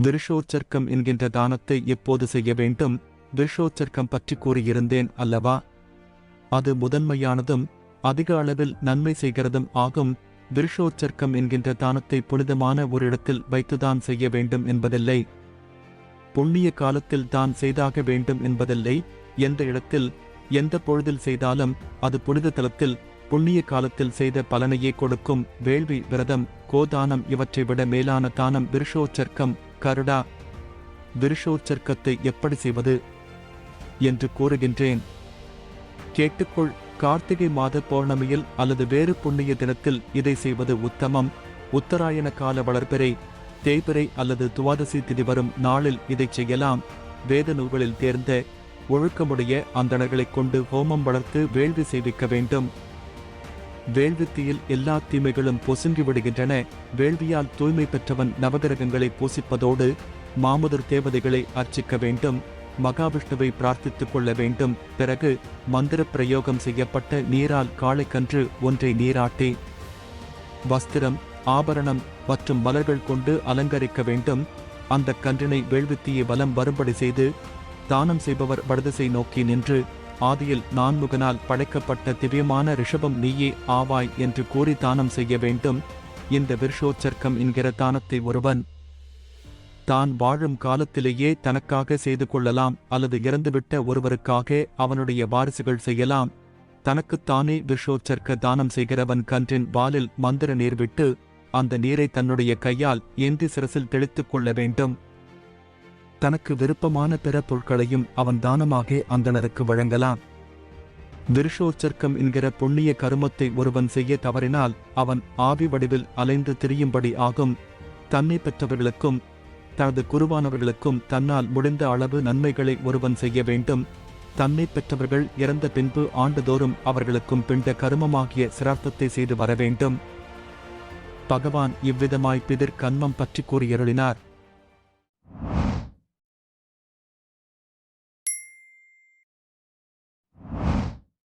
விருஷோச்சர்க்கம் என்கின்ற தானத்தை எப்போது செய்ய வேண்டும்? விருஷோச்சர்க்கம் பற்றி கூறியிருந்தேன் அல்லவா? அது முதன்மையானதும் அதிக அளவில் நன்மை செய்கிறதும் ஆகும். விருஷோச்சர்க்கம் என்கின்ற தானத்தை புனிதமான ஒரு இடத்தில் வைத்துதான் செய்ய வேண்டும் என்பதில்லை. புண்ணிய காலத்தில் தான் செய்தாக வேண்டும் என்பதில்லை. எந்த இடத்தில் எந்த பொழுதில் செய்தாலும் அது புனித தலத்தில் புண்ணிய காலத்தில் செய்த பலனையே கொடுக்கும். வேள்வி, விரதம், கோதானம் இவற்றை விட மேலான தானம் விருஷோச்சர்க்கம். கருடா, விருஷோச்சர்க்கத்தை எப்படி செய்வது என்று கூறுகின்றேன், கேட்டுக்கொள். கார்த்திகை மாத பௌர்ணமியில் அல்லது வேறு புண்ணிய தினத்தில் இதை செய்வது உத்தமம். உத்தராயண கால வளர்பிறை, தேய்பிறை அல்லது துவாதசி திதி வரும் நாளில் இதை செய்யலாம். வேத நூல்களில் தேர்ந்த ஒழுக்கமுடைய அந்தணர்களைக் கொண்டு ஹோமம் வளர்த்து வேள்வி செய்விக்க வேண்டும். வேள்வித்தியில் எல்லா தீமைகளும் பொசுங்கி விடுகின்றன. வேள்வியால் தூய்மை பெற்றவன் நவகிரகங்களை பூசிப்பதோடு மாமுதர் தேவதைகளை அர்ச்சிக்க வேண்டும். மகாவிஷ்ணுவை பிரார்த்தித்துக் கொள்ள வேண்டும். பிறகு மந்திர பிரயோகம் செய்யப்பட்ட நீரால் காளைக்கன்று ஒன்றை நீராட்டி வஸ்திரம், ஆபரணம் மற்றும் மலர்கள் கொண்டு அலங்கரிக்க வேண்டும். அந்த கன்றினை வேள்வித்தியை வலம் வரும்படி செய்து தானம் செய்பவர் வடதிசை நோக்கி நின்று, ஆதியில் நான்முகனால் படைக்கப்பட்ட திவ்யமான ரிஷபம் நீயே ஆவாய் என்று கூறி தானம் செய்ய வேண்டும். இந்த விருஷோச்சர்க்கம் என்கிற தானத்தை ஒருவன் தான் வாழும் காலத்திலேயே தனக்காக செய்து கொள்ளலாம் அல்லது இறந்துவிட்ட ஒருவருக்காக அவனுடைய வாரிசுகள் செய்யலாம். தனக்குத்தானே விருஷோச்சர்க்க தானம் செய்கிறவன் கன்றின் வாலில் மந்திர நீர் விட்டு அந்த நீரை தன்னுடைய கையால் ஏந்தி சிரசில் தெளித்துக் கொள்ள வேண்டும். தனக்கு விருப்பமான பிற பொருட்களையும் அவன் தானமாக அந்தணருக்கு வழங்கலாம். விருஷோச்சர்க்கம் என்கிற புண்ணிய கருமத்தை ஒருவன் செய்ய தவறினால் அவன் ஆவி வடிவில் அலைந்து திரியும்படி ஆகும். தன்னை பெற்றவர்களுக்கும் தனது குருவானவர்களுக்கும் தன்னால் முடிந்த அளவு நன்மைகளை ஒருவன் செய்ய வேண்டும். தன்னை பெற்றவர்கள் இறந்த பின்பு ஆண்டுதோறும் அவர்களுக்கும் பிண்ட கருமமாகிய சிரார்த்தத்தை செய்து வர வேண்டும். பகவான் இவ்விதமாய் பிதிர் கன்மம் பற்றி கூறியருளினார்.